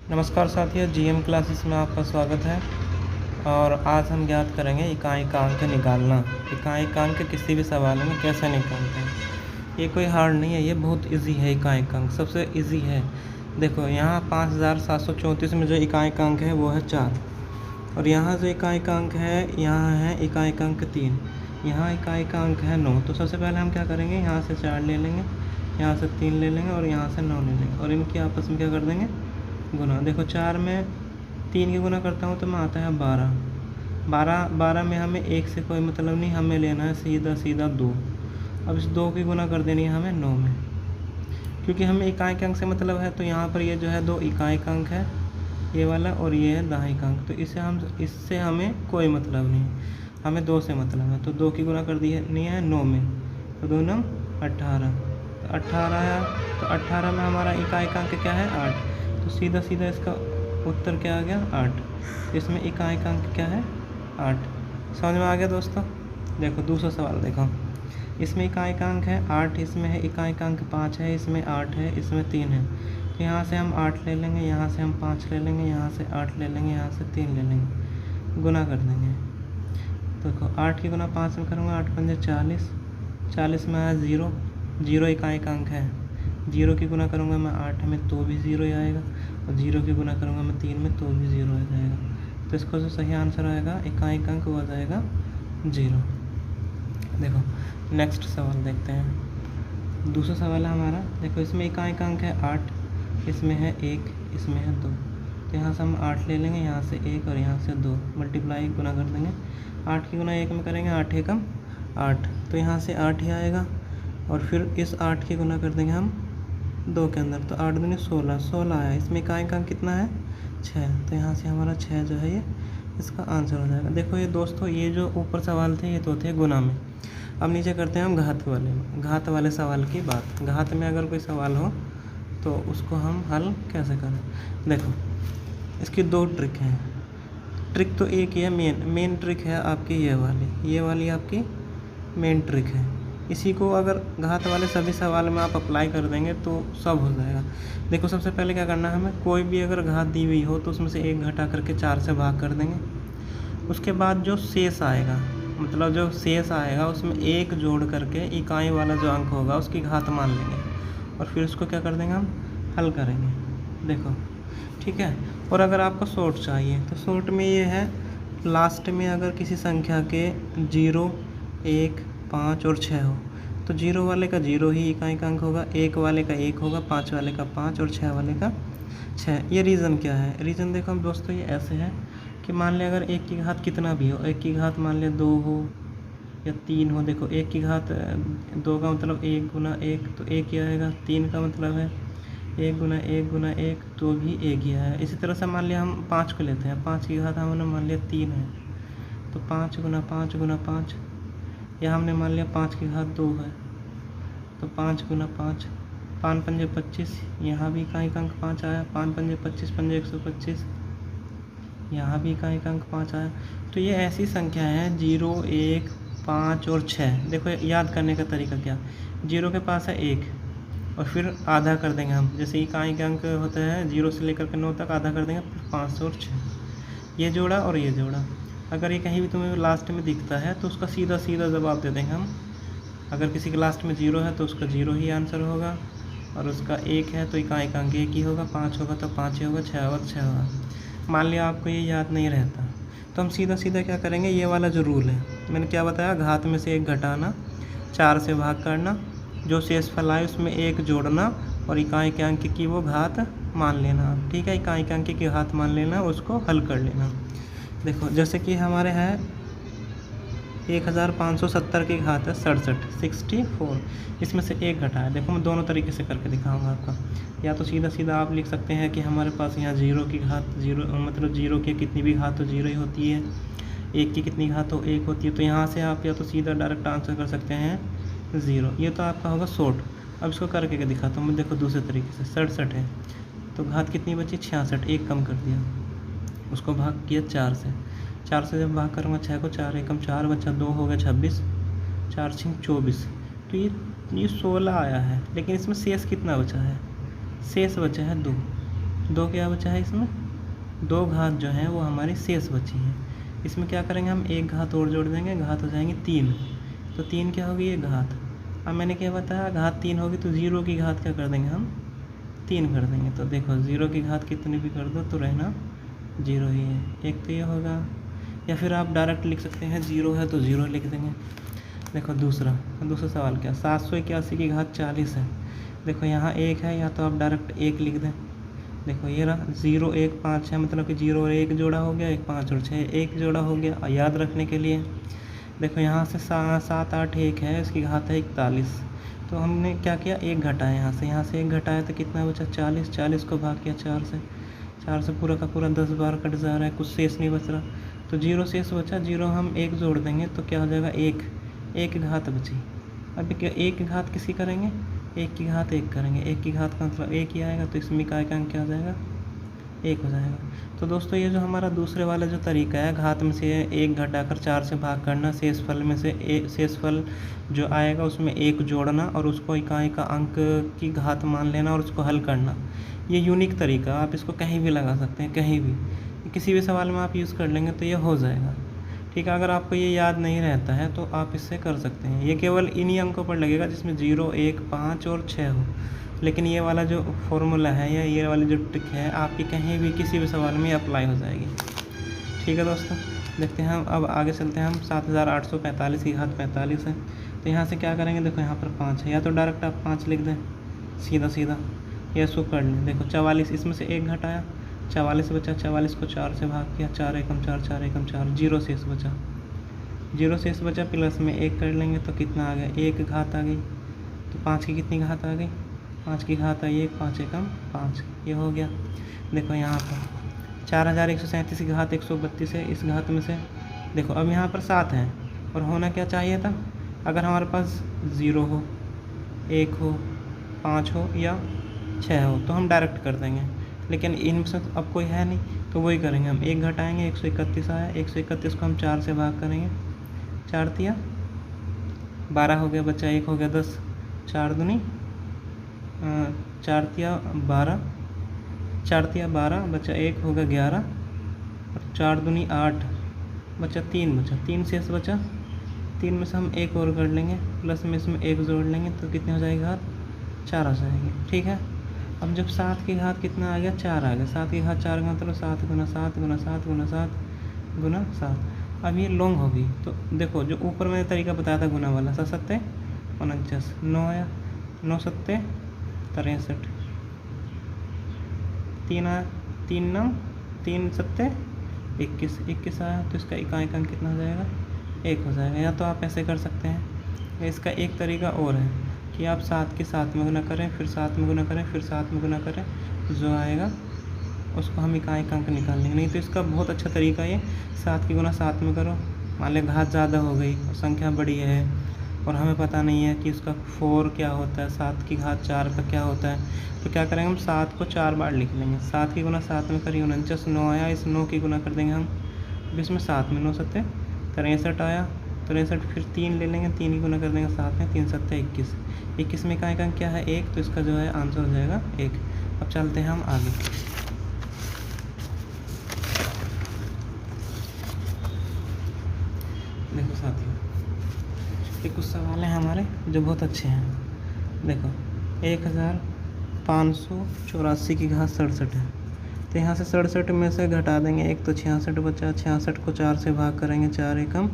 नमस्कार साथियों, GM classes में आपका स्वागत है। और आज हम ज्ञात करेंगे इकाई-अंक निकालना। इकाई-अंक किसी भी सवाल में कैसे निकालते हैं। ये कोई हार्ड नहीं है, ये बहुत इजी है। इकाई-अंक सबसे इजी है। देखो यहाँ 5734 में जो इकाई-अंक है वो है 4, और यहाँ जो इकाई-अंक है यहाँ है इकाई-अंक 3, यहाँ इकाई-अंक है 9। तो सबसे पहले हम क्या करेंगे, यहाँ से 4 ले लेंगे, यहाँ से 3 ले लेंगे और यहाँ से 9 ले लेंगे, और इनकी आपस में क्या कर देंगे, गुना। देखो 4 में 3 की गुना करता हूँ तो मैं आता है 12 में हमें 1 से कोई मतलब नहीं, हमें लेना है सीधा 2। अब इस 2 की गुना कर देनी है हमें 9 में, क्योंकि हमें इकाई के अंक से मतलब है। तो यहाँ पर ये जो है 2 इकाई का अंक है ये वाला, और ये है दहाई का अंक। तो इससे हमें कोई मतलब नहीं, हमें 2 से मतलब है। तो 2 की गुना कर दी है 9 में, तो 2 9 18, तो 18 आया। तो 18 में हमारा इकाई का अंक क्या है, 8। तो सीधा इसका उत्तर क्या आ गया, 8। इसमें इकाई का अंक क्या है, 8। समझ में आ गया दोस्तों। देखो दूसरा सवाल देखो, इसमें इकाई का अंक है 8, इसमें है इकाई का अंक 5 है, इसमें 8 है, इसमें 3 है। तो यहाँ से हम 8 ले लेंगे, यहाँ से हम 5 ले लेंगे, यहाँ से 8 ले लेंगे, यहाँ से 3 ले लेंगे, गुना कर देंगे। देखो 8 की गुना 5 में करूँगा, 8 पंजे 40, 40 में आया 0 इकाई का अंक है। 0 की गुना करूँगा मैं 8 में तो भी 0 ही आएगा, और 0 की गुना करूँगा मैं 3 में तो भी 0 आ जाएगा। तो इसका जो सही आंसर आएगा इकाई का अंक वो आ जाएगा 0। देखो नेक्स्ट सवाल देखते हैं। दूसरा सवाल है हमारा। देखो इसमें इकाई का अंक है 8, इसमें है 1, इसमें है 2। तो यहाँ से हम 8 ले लेंगे, यहाँ से 1 और यहाँ से 2, मल्टीप्लाई गुना कर देंगे। 8 की गुना 1 में करेंगे, 8 एकम 8, तो यहाँ से 8 ही आएगा। और फिर इस 8 की गुना कर देंगे हम 2 के अंदर, तो 8 दूनी 16 आया। इसमें इकाई का अंक कितना है, 6। तो यहाँ से हमारा 6 जो है ये इसका आंसर हो जाएगा। देखो ये दोस्तों, ये जो ऊपर सवाल थे ये तो थे गुना में। अब नीचे करते हैं हम घात वाले सवाल की बात। घात में अगर कोई सवाल हो तो उसको हम हल कैसे करें। देखो इसकी 2 ट्रिक हैं। ट्रिक तो एक ही है, मेन ट्रिक है आपकी ये वाली आपकी मेन ट्रिक है। इसी को अगर घात वाले सभी सवाल में आप अप्लाई कर देंगे तो सब हो जाएगा। देखो सबसे पहले क्या करना है हमें, कोई भी अगर घात दी हुई हो तो उसमें से 1 घटा करके 4 से भाग कर देंगे। उसके बाद जो शेष आएगा, मतलब जो शेष आएगा उसमें 1 जोड़ करके इकाई वाला जो अंक होगा उसकी घात मान लेंगे, और फिर उसको क्या कर देंगे हम, हल करेंगे। देखो ठीक है। और अगर आपको शॉर्ट चाहिए तो शॉर्ट में ये है, लास्ट में अगर किसी संख्या के 0, 1, 5 और 6 हो तो 0 वाले का 0 ही इकाई का अंक होगा, 1 वाले का 1 होगा, 5 वाले का 5 और 6 वाले का 6। ये रीज़न क्या है, रीज़न देखो हम दोस्तों ये ऐसे है कि मान लें अगर 1 की घात कितना भी हो, 1 की घात मान लें 2 हो या 3 हो। देखो 1 की घात 2 का मतलब 1 गुना 1 तो 1 ही आएगा, 3 का मतलब है 1 गुना 1 गुना 1 तो भी 1 ही आएगा। इसी तरह से मान लिया हम 5 को लेते हैं, 5 की घात हमने मान लिया 3 है, तो 5 गुना 5 गुना 5, या हमने मान लिया 5 की घात 2 है, तो 5 गुना 5, 5 पंजे 25, यहाँ भी इकाई का अंक 5 आया, 5 पंजे 25 पंजे 125, यहाँ भी इकाई का अंक 5 आया। तो ये ऐसी संख्या है 0, 1, 5 और 6। देखो याद करने का तरीका क्या, 0 के पास है 1 और फिर आधा कर देंगे हम, जैसे इकाई के अंक होते हैं 0 से लेकर के 9 तक, आधा कर देंगे, फिर 5 और 6, ये जोड़ा और ये जोड़ा। अगर ये कहीं भी तुम्हें लास्ट में दिखता है तो उसका सीधा जवाब दे देंगे हम। अगर किसी के लास्ट में 0 है तो उसका 0 ही आंसर होगा, और उसका 1 है तो इकाई का अंक 1 ही होगा, 5 होगा तो 5 ही होगा, 6 होगा तो 6 होगा। मान लिया आपको ये याद नहीं रहता तो हम सीधा क्या करेंगे, ये वाला जो रूल है मैंने क्या बताया, घात में से 1 घटाना, 4 से भाग करना, जो शेष फल आए उसमें 1 जोड़ना, और इकाई के अंक की वो घात मान लेना। ठीक है, इकाई के अंक की घात मान लेना, उसको हल कर लेना। देखो जैसे कि हमारे है 1570 की घात है 64, इसमें से 1 घटाया। देखो मैं दोनों तरीके से करके दिखाऊंगा आपका। या तो सीधा आप लिख सकते हैं कि हमारे पास यहाँ 0 की घात 0, मतलब 0 की कितनी भी घात हो 0 ही होती है, 1 की कितनी घात हो 1 होती है। तो यहाँ से आप या तो सीधा डायरेक्ट आंसर कर सकते हैं 0। ये तो आपका होगा शॉर्ट। अब इसको करके दिखाता हूँ मैं। देखो दूसरे तरीके से 67 है तो घात कितनी बची, 66, 1 कम कर दिया, उसको भाग किया 4 से। 4 से जब भाग करूँगा 6 को, 4 एकम 4 बचा, 2 हो गया 26, 4 छिंग 24। तो ये 16 आया है, लेकिन इसमें शेष कितना बचा है, शेष बचा है 2। 2 क्या बचा है इसमें, 2 घात जो हैं वो हमारी शेष बची हैं। इसमें क्या करेंगे हम, एक घात और जोड़ देंगे, घात हो जाएंगी 3। तो 3 क्या होगी, ये घात। अब मैंने क्या बताया, घात 3 होगी तो 0 की घात क्या कर देंगे हम, 3 कर देंगे। तो देखो 0 की घात कितनी भी कर दो तो रहना 0 ही है। एक तो ये होगा, या फिर आप डायरेक्ट लिख सकते हैं 0 है तो 0 लिख देंगे। देखो दूसरा सवाल क्या, 781 की घात 40 है। देखो यहाँ 1 है, या तो आप डायरेक्ट 1 लिख दें। देखो ये रहा 0 1 5 है, मतलब कि 0 और 1 जोड़ा हो गया, 1 5 और 6 1 जोड़ा हो गया, याद रखने के लिए। देखो यहाँ से 7 8 1 है, इसकी घात है 41। तो हमने क्या किया, 1 घटाया, यहाँ से 1 घटाया तो कितना बचा 40। 40 को भाग किया 4 से पूरा का पूरा 10 बार कट जा रहा है, कुछ शेष नहीं बच रहा। तो 0 शेष बचा, 0 हम 1 जोड़ देंगे तो क्या हो जाएगा 1 घात बची। अब 1 घात किसी करेंगे, 1 की घात 1 करेंगे, 1 की घात का मतलब 1 ही आएगा, तो इसमें इकाई का अंक क्या हो जाएगा, 1 हो जाएगा। तो दोस्तों ये जो हमारा दूसरे वाला जो तरीका है, घात में से 1 घटाकर 4 से भाग करना, शेषफल में से शेषफल जो आएगा उसमें 1 जोड़ना और उसको इकाई का अंक की घात मान लेना और उसको हल करना, ये यूनिक तरीका, आप इसको कहीं भी लगा सकते हैं, कहीं भी किसी भी सवाल में आप यूज़ कर लेंगे तो ये हो जाएगा। ठीक है, अगर आपको ये याद नहीं रहता है तो आप इससे कर सकते हैं। ये केवल इन्हीं अंकों पर लगेगा जिसमें 0 1 5 और 6 हो, लेकिन ये वाला जो फॉर्मूला है या ये वाली जो ट्रिक है आपकी कहीं भी किसी भी सवाल में अप्लाई हो जाएगी। ठीक है दोस्तों, देखते हैं हम अब आगे चलते हैं। हम 7845 की घात 45 है, तो यहाँ से क्या करेंगे, देखो यहाँ पर 5 है, या तो डायरेक्ट आप 5 लिख दें सीधा, या इसको कर लें। देखो 44, इसमें से 1 घटाया, 44 बचा, 44 को 4 से भाग किया, 4 एकम 4, 4 एकम 4, 0 शेष बचा, प्लस में 1 कर लेंगे तो कितना आ गया, 1 घात आ गई। तो 5 की कितनी घात आ गई, 5 की घात आई 1, 5 एकम 5, ये हो गया। देखो यहाँ पर 4137 की घात 132 है, इस घात में से देखो अब यहाँ पर 7 है और होना क्या चाहिए था, अगर हमारे पास 0 हो, 1 हो, 5 हो या 6 हो तो हम डायरेक्ट कर देंगे, लेकिन इनमें से अब कोई है नहीं तो वही करेंगे हम। 1 घटाएंगे, 131 आया, 131 को हम 4 से भाग करेंगे, 4 तिया 12 हो गया, बच्चा 1 हो गया 10, 4 दूनी 4 तिया 12, 4 तिया 12, बच्चा 1 हो गया 11, और 4 दूनी 8, बच्चा 3 बचा, 3 शेष बचा, 3 में से हम 1 और कर लेंगे, प्लस में इसमें 1 जोड़ लेंगे तो कितनी हो जाएगी घात, 4 आ जाएगी। ठीक है, अब जब 7 की घात कितना आ गया, 4 आ गया, 7 की घात 4 का मतलब 7 गुना 7 गुना 7 गुना 7 गुना 7। अब ये लॉन्ग होगी, तो देखो जो ऊपर मैंने तरीका बताया था गुना वाला, 7 7 49, 9 आया, 9 7 63, 3 आया, 3 9 3 7 21, 21 आया, तो इसका इकाई का अंक कितना हो जाएगा, 1 हो जाएगा। या तो आप ऐसे कर सकते हैं, इसका एक तरीका और है कि आप 7 के साथ में गुना करें, फिर 7 में गुना करें, फिर 7 में गुना करें, जो आएगा उसको हम इकाई का अंक निकाल लेंगे। नहीं तो इसका बहुत अच्छा तरीका ये, 7 की गुना 7 में करो, मान लें घात ज़्यादा हो गई और संख्या बड़ी है और हमें पता नहीं है कि उसका 4 क्या होता है, 7 की घात 4 का क्या होता है, तो क्या करेंगे हम 7 को 4 बार लिख लेंगे। 7 की गुना 7 में करिए 49, 9 आया, इस 9 की गुना कर देंगे हम, अब इसमें 7 में 9 7 63 आया, 63, फिर 3 ले लेंगे, 3 की गुना कर देंगे 7 में, 3 7 21, 21 में इकाई का अंक क्या है 1, तो इसका जो है आंसर हो जाएगा 1। अब चलते हैं हम आगे। देखो साथियों, ये कुछ सवाल हैं हमारे जो बहुत अच्छे हैं। देखो 1584 की घात 67 है, तो यहाँ से 67 में से घटा देंगे 1, तो 66 बचा, 66 को 4 से भाग करेंगे, 4 एकम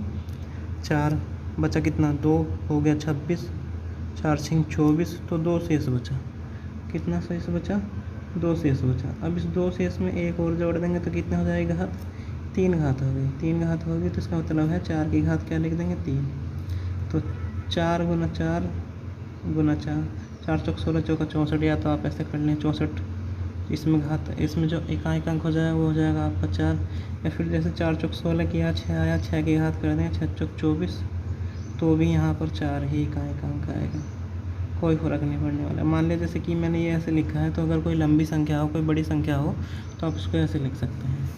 4, बचा कितना 2 हो गया 26, 4 6 24, तो 2 शेष बचा, कितना शेष बचा, 2 शेष बचा। अब इस 2 शेष में 1 और जोड़ देंगे तो कितना हो जाएगा घात, 3 घात हो गई, 3 घात हो गई, तो इसका मतलब है 4 की घात क्या लिख देंगे 3, तो 4 गुना 4 गुना 4, 4 चौक 16, चौका 64, या तो आप ऐसे कर लें 64, इसमें घात, इसमें जो इकाई का अंक हो जाएगा वो हो जाएगा आपका 4, या फिर जैसे 4 चौक 16 किया, 6 आया, 6 की घात कर देंगे, 6 चौक 24, तो भी यहाँ पर 4 ही इकाई का अंक आएगा, कोई फ़र्क नहीं पड़ने वाला। मान लिया जैसे कि मैंने ये ऐसे लिखा है, तो अगर कोई लंबी संख्या हो, कोई बड़ी संख्या हो, तो आप उसको ऐसे लिख सकते हैं।